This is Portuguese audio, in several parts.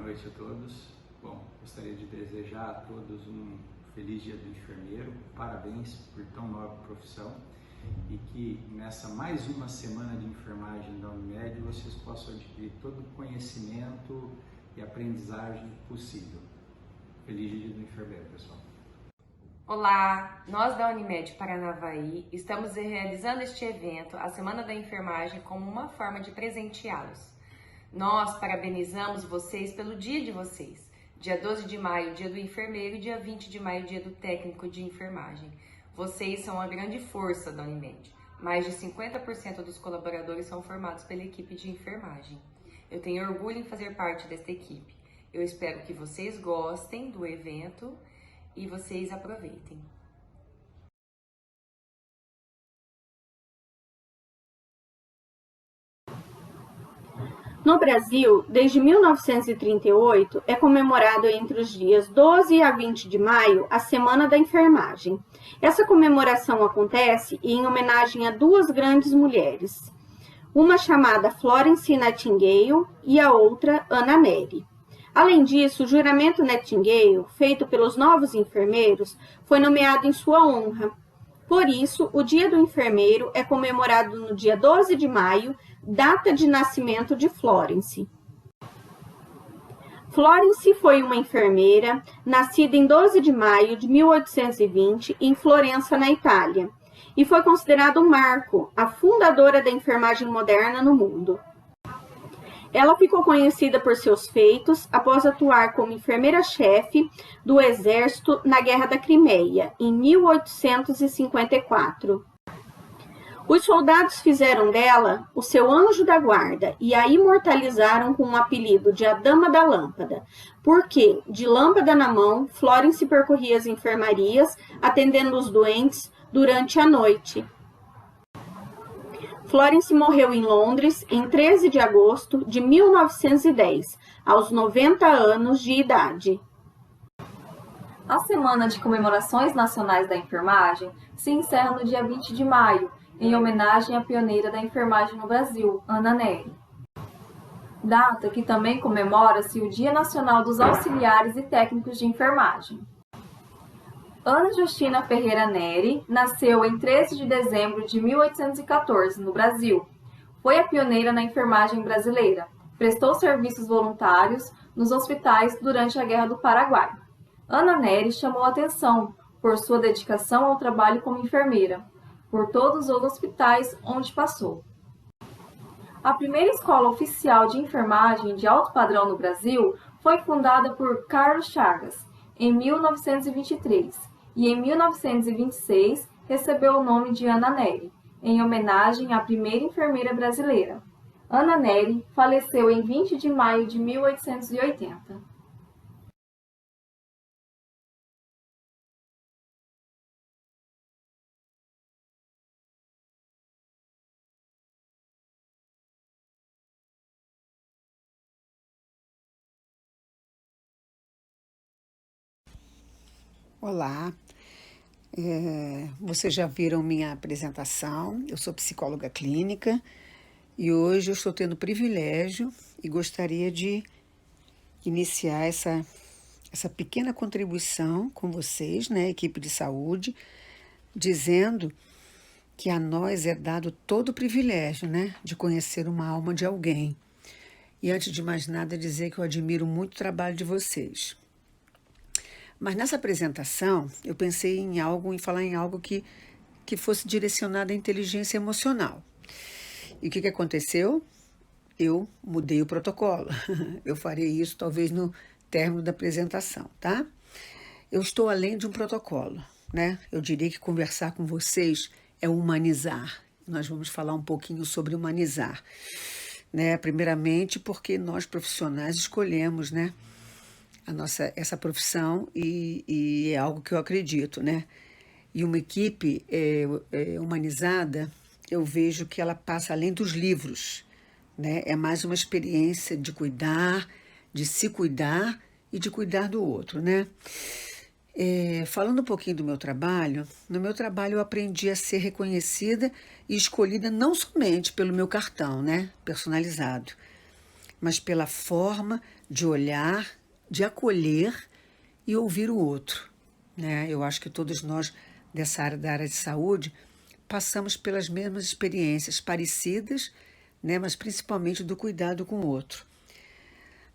noite a todos. Bom, gostaria de desejar a todos um feliz Dia do Enfermeiro, parabéns por tão nobre profissão e que nessa mais uma semana de enfermagem da Unimed vocês possam adquirir todo o conhecimento e aprendizagem possível. Feliz Dia do Enfermeiro, pessoal. Olá, nós da Unimed Paranavaí estamos realizando este evento, a Semana da Enfermagem, como uma forma de presenteá-los. Nós parabenizamos vocês pelo dia de vocês. Dia 12 de maio, dia do enfermeiro, e dia 20 de maio, dia do técnico de enfermagem. Vocês são a grande força da Unimed. Mais de 50% dos colaboradores são formados pela equipe de enfermagem. Eu tenho orgulho em fazer parte desta equipe. Eu espero que vocês gostem do evento e vocês aproveitem. No Brasil, desde 1938, é comemorado entre os dias 12 a 20 de maio a Semana da Enfermagem. Essa comemoração acontece em homenagem a duas grandes mulheres, uma chamada Florence Nightingale e a outra Anna Nery. Além disso, o juramento Nightingale, feito pelos novos enfermeiros, foi nomeado em sua honra. Por isso, o Dia do Enfermeiro é comemorado no dia 12 de maio, data de nascimento de Florence. Florence foi uma enfermeira, nascida em 12 de maio de 1820 em Florença, na Itália, e foi considerada um marco, a fundadora da enfermagem moderna no mundo. Ela ficou conhecida por seus feitos após atuar como enfermeira-chefe do Exército na Guerra da Crimeia, em 1854. Os soldados fizeram dela o seu anjo da guarda e a imortalizaram com o apelido de a Dama da Lâmpada, porque, de lâmpada na mão, Florence percorria as enfermarias, atendendo os doentes durante a noite. Florence morreu em Londres em 13 de agosto de 1910, aos 90 anos de idade. A Semana de Comemorações Nacionais da Enfermagem se encerra no dia 20 de maio, em homenagem à pioneira da enfermagem no Brasil, Anna Nery. Data que também comemora-se o Dia Nacional dos Auxiliares e Técnicos de Enfermagem. Ana Justina Ferreira Nery nasceu em 13 de dezembro de 1814, no Brasil. Foi a pioneira na enfermagem brasileira. Prestou serviços voluntários nos hospitais durante a Guerra do Paraguai. Anna Nery chamou atenção por sua dedicação ao trabalho como enfermeira, por todos os hospitais onde passou. A primeira escola oficial de enfermagem de alto padrão no Brasil foi fundada por Carlos Chagas, em 1923, e em 1926 recebeu o nome de Anna Nery, em homenagem à primeira enfermeira brasileira. Anna Nery faleceu em 20 de maio de 1880. Olá, vocês já viram minha apresentação, eu sou psicóloga clínica e hoje eu estou tendo o privilégio e gostaria de iniciar essa pequena contribuição com vocês, né, equipe de saúde, dizendo que a nós é dado todo o privilégio, né, de conhecer uma alma de alguém. E antes de mais nada, dizer que eu admiro muito o trabalho de vocês. Mas nessa apresentação, eu pensei em falar em algo que fosse direcionado à inteligência emocional. E o que aconteceu? Eu mudei o protocolo. Eu farei isso talvez no término da apresentação, tá? Eu estou além de um protocolo, né? Eu diria que conversar com vocês é humanizar. Nós vamos falar um pouquinho sobre humanizar, né? Primeiramente porque nós profissionais escolhemos, né, essa profissão e é algo que eu acredito, né? E uma equipe humanizada, eu vejo que ela passa além dos livros, né? É mais uma experiência de cuidar, de se cuidar e de cuidar do outro, né? Falando um pouquinho do meu trabalho, no meu trabalho eu aprendi a ser reconhecida e escolhida não somente pelo meu cartão, né, personalizado, mas pela forma de olhar, de acolher e ouvir o outro, né? Eu acho que todos nós da área de saúde passamos pelas mesmas experiências parecidas, né? Mas principalmente do cuidado com o outro.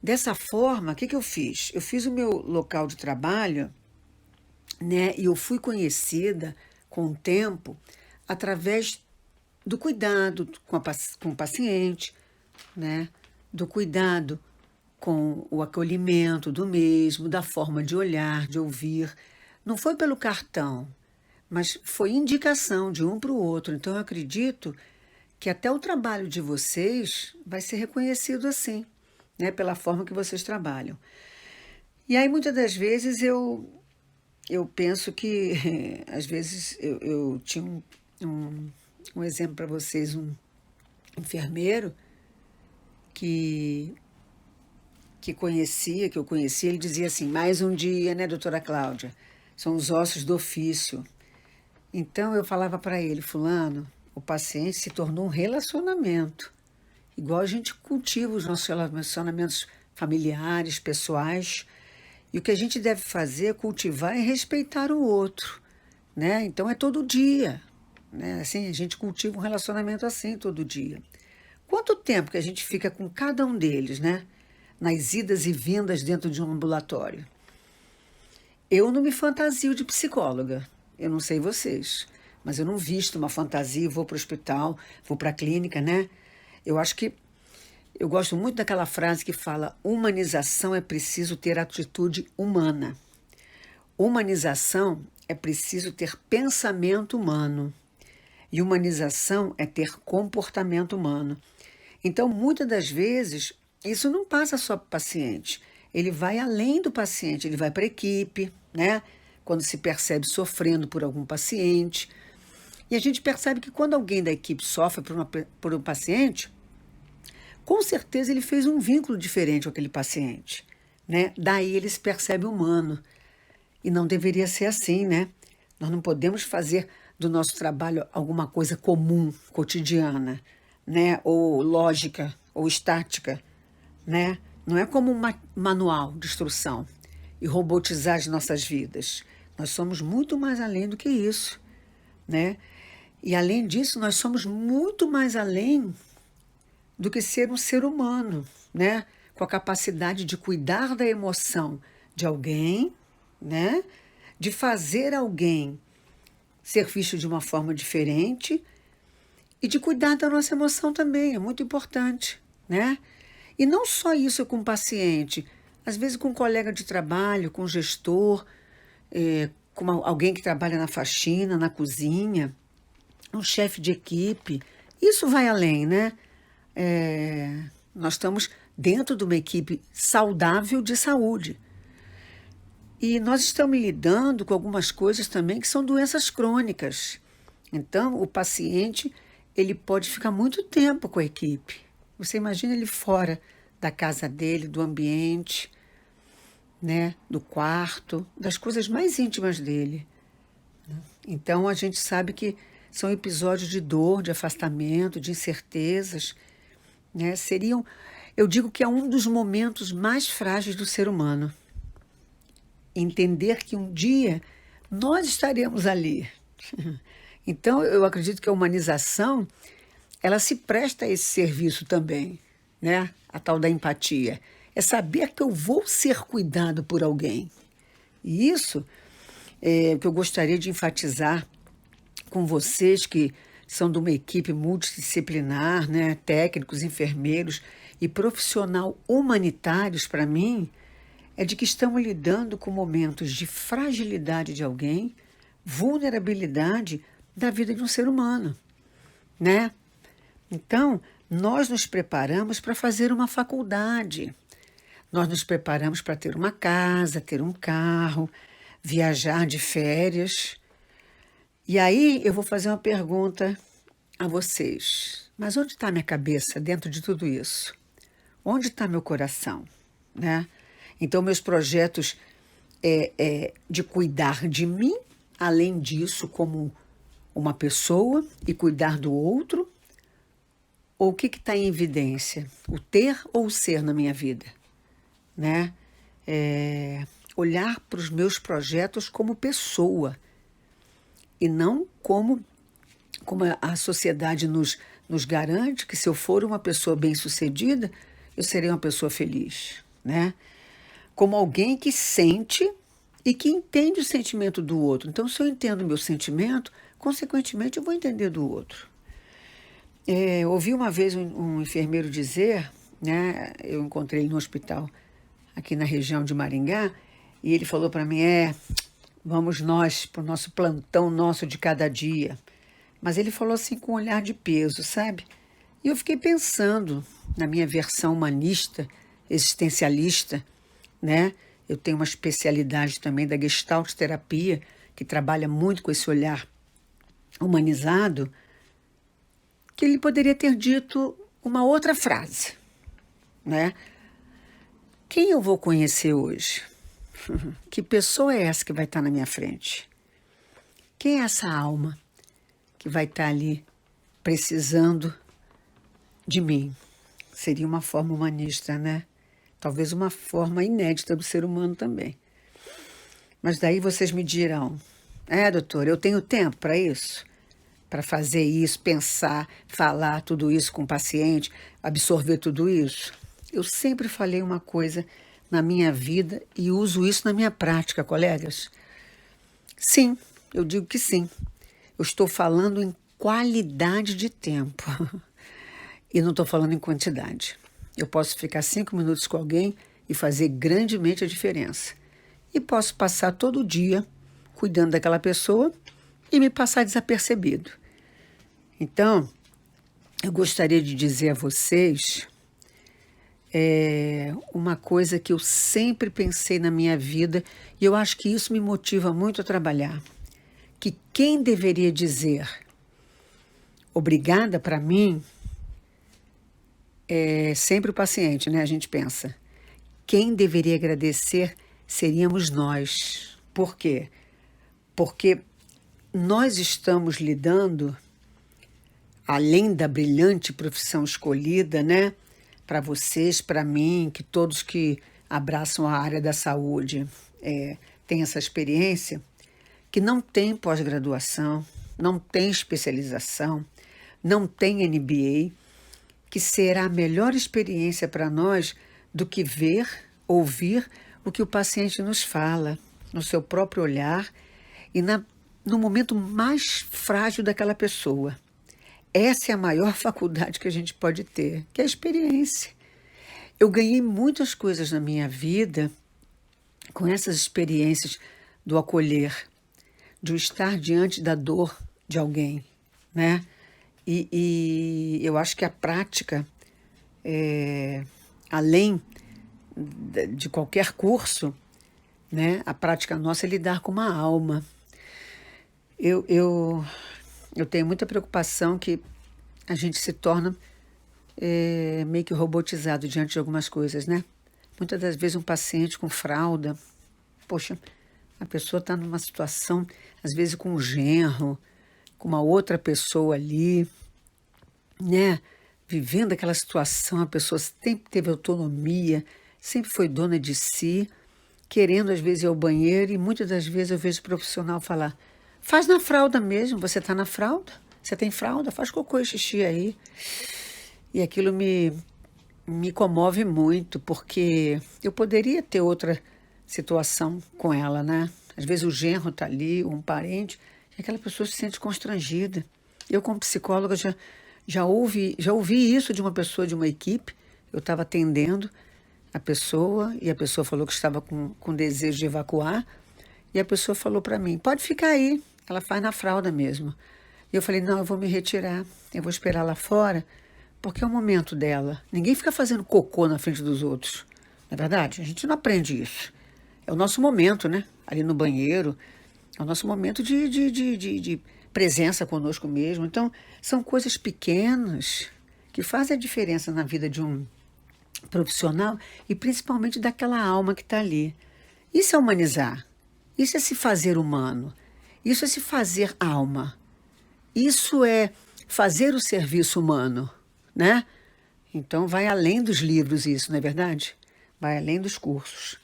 Dessa forma, o que eu fiz? Eu fiz o meu local de trabalho, né? E eu fui conhecida com o tempo através do cuidado com o paciente, né? Do cuidado com o acolhimento do mesmo, da forma de olhar, de ouvir. Não foi pelo cartão, mas foi indicação de um para o outro. Então, eu acredito que até o trabalho de vocês vai ser reconhecido assim, né? Pela forma que vocês trabalham. E aí, muitas das vezes, eu penso que, às vezes, eu tinha um exemplo para vocês, um enfermeiro que eu conhecia, ele dizia assim: mais um dia, né, doutora Cláudia? São os ossos do ofício. Então eu falava para ele: fulano, o paciente se tornou um relacionamento, igual a gente cultiva os nossos relacionamentos familiares, pessoais, e o que a gente deve fazer é cultivar e respeitar o outro, né? Então é todo dia, né? Assim, a gente cultiva um relacionamento assim todo dia. Quanto tempo que a gente fica com cada um deles, né? Nas idas e vindas dentro de um ambulatório. Eu não me fantasio de psicóloga, eu não sei vocês, mas eu não visto uma fantasia, vou para o hospital, vou para a clínica, né? Eu acho que eu gosto muito daquela frase que fala: humanização é preciso ter atitude humana. Humanização é preciso ter pensamento humano. E humanização é ter comportamento humano. Então, muitas das vezes, isso não passa só para o paciente. Ele vai além do paciente, ele vai para a equipe, né? Quando se percebe sofrendo por algum paciente. E a gente percebe que quando alguém da equipe sofre por um paciente, com certeza ele fez um vínculo diferente com aquele paciente, né? Daí ele se percebe humano. E não deveria ser assim, né? Nós não podemos fazer do nosso trabalho alguma coisa comum, cotidiana, né? Ou lógica, ou estática, né? Não é como um manual de instrução e robotizar as nossas vidas. Nós somos muito mais além do que isso, né? E além disso, nós somos muito mais além do que ser um ser humano, né? Com a capacidade de cuidar da emoção de alguém, né? De fazer alguém ser visto de uma forma diferente e de cuidar da nossa emoção também, é muito importante, né? E não só isso com o paciente, às vezes com um colega de trabalho, com um gestor, com alguém que trabalha na faxina, na cozinha, um chefe de equipe. Isso vai além, né? Nós estamos dentro de uma equipe saudável de saúde. E nós estamos lidando com algumas coisas também que são doenças crônicas. Então, o paciente, ele pode ficar muito tempo com a equipe. Você imagina ele fora da casa dele, do ambiente, né, do quarto, das coisas mais íntimas dele. Então, a gente sabe que são episódios de dor, de afastamento, de incertezas, né? Eu digo que é um dos momentos mais frágeis do ser humano. Entender que um dia nós estaremos ali. Então, eu acredito que a humanização, ela se presta a esse serviço também, né? A tal da empatia. É saber que eu vou ser cuidado por alguém. E isso é o que eu gostaria de enfatizar com vocês que são de uma equipe multidisciplinar, né? Técnicos, enfermeiros e profissional humanitários, para mim, é de que estamos lidando com momentos de fragilidade de alguém, vulnerabilidade da vida de um ser humano, né? Então, nós nos preparamos para fazer uma faculdade, nós nos preparamos para ter uma casa, ter um carro, viajar de férias. E aí eu vou fazer uma pergunta a vocês. Mas onde está minha cabeça dentro de tudo isso? Onde está meu coração, né? Então, meus projetos de cuidar de mim, além disso, como uma pessoa, e cuidar do outro, ou o que está em evidência? O ter ou o ser na minha vida? Né? Olhar para os meus projetos como pessoa e não como a sociedade nos garante que se eu for uma pessoa bem-sucedida, eu serei uma pessoa feliz, né? Como alguém que sente e que entende o sentimento do outro. Então, se eu entendo o meu sentimento, consequentemente, eu vou entender do outro. Ouvi uma vez um enfermeiro dizer, né? Eu encontrei ele no hospital aqui na região de Maringá, e ele falou para mim, vamos nós para o nosso plantão nosso de cada dia. Mas ele falou assim com um olhar de peso, sabe? E eu fiquei pensando na minha versão humanista, existencialista, né? Eu tenho uma especialidade também da Gestalt terapia, que trabalha muito com esse olhar humanizado, que ele poderia ter dito uma outra frase, né? Quem eu vou conhecer hoje? Que pessoa é essa que vai estar na minha frente? Quem é essa alma que vai estar ali precisando de mim? Seria uma forma humanista, né? Talvez uma forma inédita do ser humano também. Mas daí vocês me dirão, doutor, eu tenho tempo para isso? Para fazer isso, pensar, falar tudo isso com o paciente, absorver tudo isso? Eu sempre falei uma coisa na minha vida e uso isso na minha prática, colegas. Sim, eu digo que sim. Eu estou falando em qualidade de tempo e não estou falando em quantidade. Eu posso ficar 5 minutos com alguém e fazer grandemente a diferença. E posso passar todo dia cuidando daquela pessoa e me passar desapercebido. Então, eu gostaria de dizer a vocês uma coisa que eu sempre pensei na minha vida e eu acho que isso me motiva muito a trabalhar. Que quem deveria dizer obrigada para mim é sempre o paciente, né? A gente pensa. Quem deveria agradecer seríamos nós. Por quê? Porque nós estamos lidando, além da brilhante profissão escolhida, né? Para vocês, para mim, que todos que abraçam a área da saúde têm essa experiência, que não tem pós-graduação, não tem especialização, não tem MBA, que será a melhor experiência para nós do que ver, ouvir o que o paciente nos fala, no seu próprio olhar e no momento mais frágil daquela pessoa. Essa é a maior faculdade que a gente pode ter, que é a experiência. Eu ganhei muitas coisas na minha vida com essas experiências do acolher, de estar diante da dor de alguém, né? E eu acho que a prática, além de qualquer curso, né? A prática nossa é lidar com uma alma. Eu tenho muita preocupação que a gente se torna meio que robotizado diante de algumas coisas, né? Muitas das vezes um paciente com fralda, poxa, a pessoa está numa situação, às vezes com um genro, com uma outra pessoa ali, né? Vivendo aquela situação, a pessoa sempre teve autonomia, sempre foi dona de si, querendo às vezes ir ao banheiro e muitas das vezes eu vejo o profissional falar, faz na fralda mesmo, você está na fralda, você tem fralda, faz cocô e xixi aí. E aquilo me comove muito, porque eu poderia ter outra situação com ela, né? Às vezes o genro está ali, um parente, e aquela pessoa se sente constrangida. Eu, como psicóloga, já ouvi isso de uma pessoa de uma equipe. Eu estava atendendo a pessoa e a pessoa falou que estava com desejo de evacuar. E a pessoa falou para mim, pode ficar aí, ela faz na fralda mesmo. E eu falei, não, eu vou me retirar, eu vou esperar lá fora, porque é o momento dela. Ninguém fica fazendo cocô na frente dos outros, não é verdade? A gente não aprende isso. É o nosso momento, né? Ali no banheiro, é o nosso momento de presença conosco mesmo. Então, são coisas pequenas que fazem a diferença na vida de um profissional e principalmente daquela alma que está ali. Isso é humanizar. Isso é se fazer humano. Isso é se fazer alma. Isso é fazer o serviço humano, né? Então vai além dos livros isso, não é verdade? Vai além dos cursos.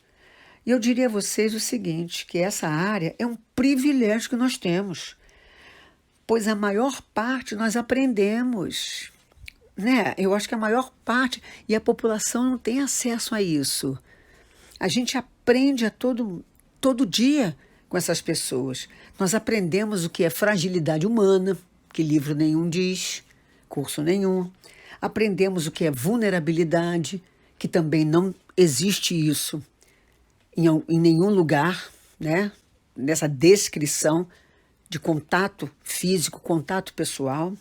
E eu diria a vocês o seguinte, que essa área é um privilégio que nós temos, pois a maior parte nós aprendemos, né? Eu acho que a maior parte, e a população não tem acesso a isso. A gente aprende a todo dia com essas pessoas. Nós aprendemos o que é fragilidade humana, que livro nenhum diz, curso nenhum. Aprendemos o que é vulnerabilidade, que também não existe isso em nenhum lugar, né? Nessa descrição de contato físico, contato pessoal.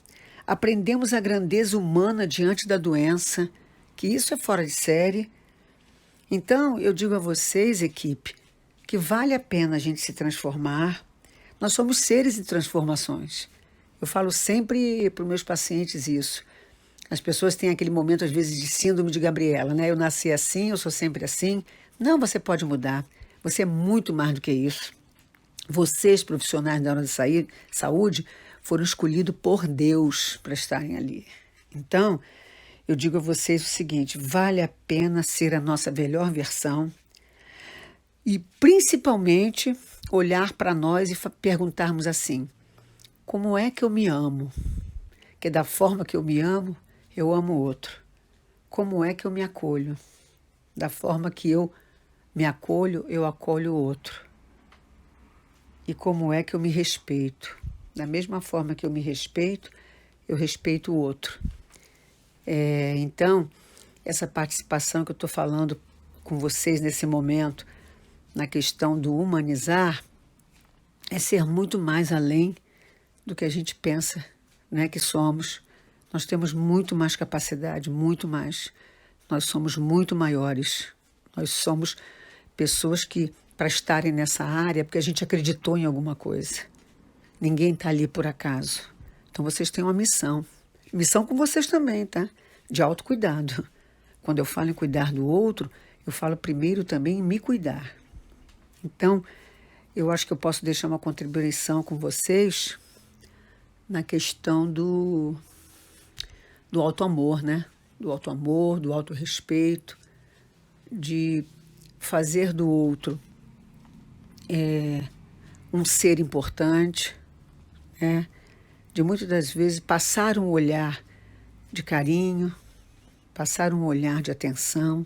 Aprendemos a grandeza humana diante da doença, que isso é fora de série. Então, eu digo a vocês, equipe, que vale a pena a gente se transformar. Nós somos seres de transformações. Eu falo sempre para os meus pacientes isso. As pessoas têm aquele momento, às vezes, de síndrome de Gabriela, né? Eu nasci assim, eu sou sempre assim. Não, você pode mudar. Você é muito mais do que isso. Vocês, profissionais da área de saúde, foram escolhidos por Deus para estarem ali. Então, eu digo a vocês o seguinte, vale a pena ser a nossa melhor versão e, principalmente, olhar para nós e perguntarmos assim, como é que eu me amo? Que da forma que eu me amo, eu amo o outro. Como é que eu me acolho? Da forma que eu me acolho, eu acolho o outro. E como é que eu me respeito? Da mesma forma que eu me respeito, eu respeito o outro. Então, essa participação que eu estou falando com vocês nesse momento, na questão do humanizar, é ser muito mais além do que a gente pensa, né, que somos. Nós temos muito mais capacidade, muito mais. Nós somos muito maiores. Nós somos pessoas que, para estarem nessa área, porque a gente acreditou em alguma coisa. Ninguém está ali por acaso. Então, vocês têm uma missão. Missão com vocês também, tá? De autocuidado. Quando eu falo em cuidar do outro, eu falo primeiro também em me cuidar. Então, eu acho que eu posso deixar uma contribuição com vocês na questão do auto-amor, né? Do auto-amor, do auto-respeito, de fazer do outro um ser importante, de muitas das vezes passar um olhar de carinho, passar um olhar de atenção,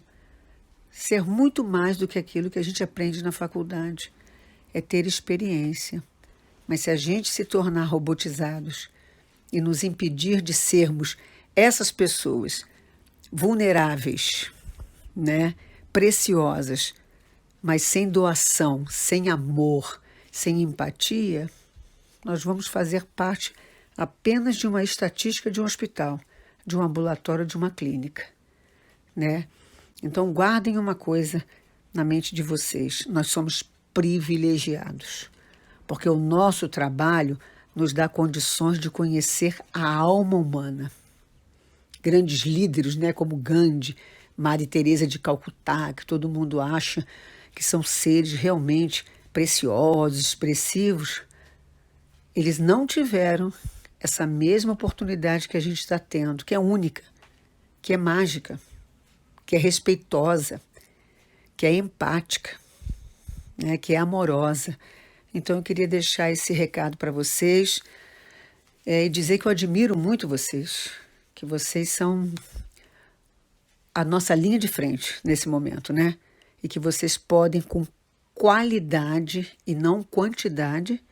ser muito mais do que aquilo que a gente aprende na faculdade, é ter experiência. Mas se a gente se tornar robotizados e nos impedir de sermos essas pessoas vulneráveis, né, preciosas, mas sem doação, sem amor, sem empatia, nós vamos fazer parte apenas de uma estatística de um hospital, de um ambulatório, de uma clínica, né? Então guardem uma coisa na mente de vocês, nós somos privilegiados, porque o nosso trabalho nos dá condições de conhecer a alma humana. Grandes líderes, né, como Gandhi, Maria Teresa de Calcutá, que todo mundo acha que são seres realmente preciosos, expressivos, eles não tiveram essa mesma oportunidade que a gente está tendo, que é única, que é mágica, que é respeitosa, que é empática, né, que é amorosa. Então eu queria deixar esse recado para vocês e dizer que eu admiro muito vocês, que vocês são a nossa linha de frente nesse momento, né? E que vocês podem, com qualidade e não quantidade,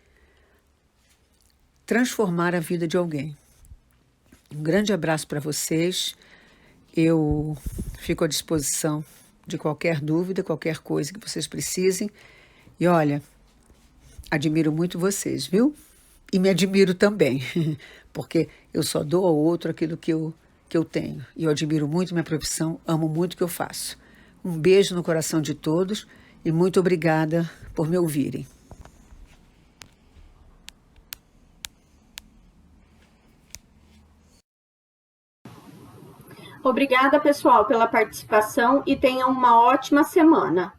transformar a vida de alguém. Um grande abraço para vocês. Eu fico à disposição de qualquer dúvida, qualquer coisa que vocês precisem. E olha, admiro muito vocês, viu? E me admiro também, porque eu só dou ao outro aquilo que eu tenho. E eu admiro muito minha profissão, amo muito o que eu faço. Um beijo no coração de todos e muito obrigada por me ouvirem. Obrigada, pessoal, pela participação e tenham uma ótima semana.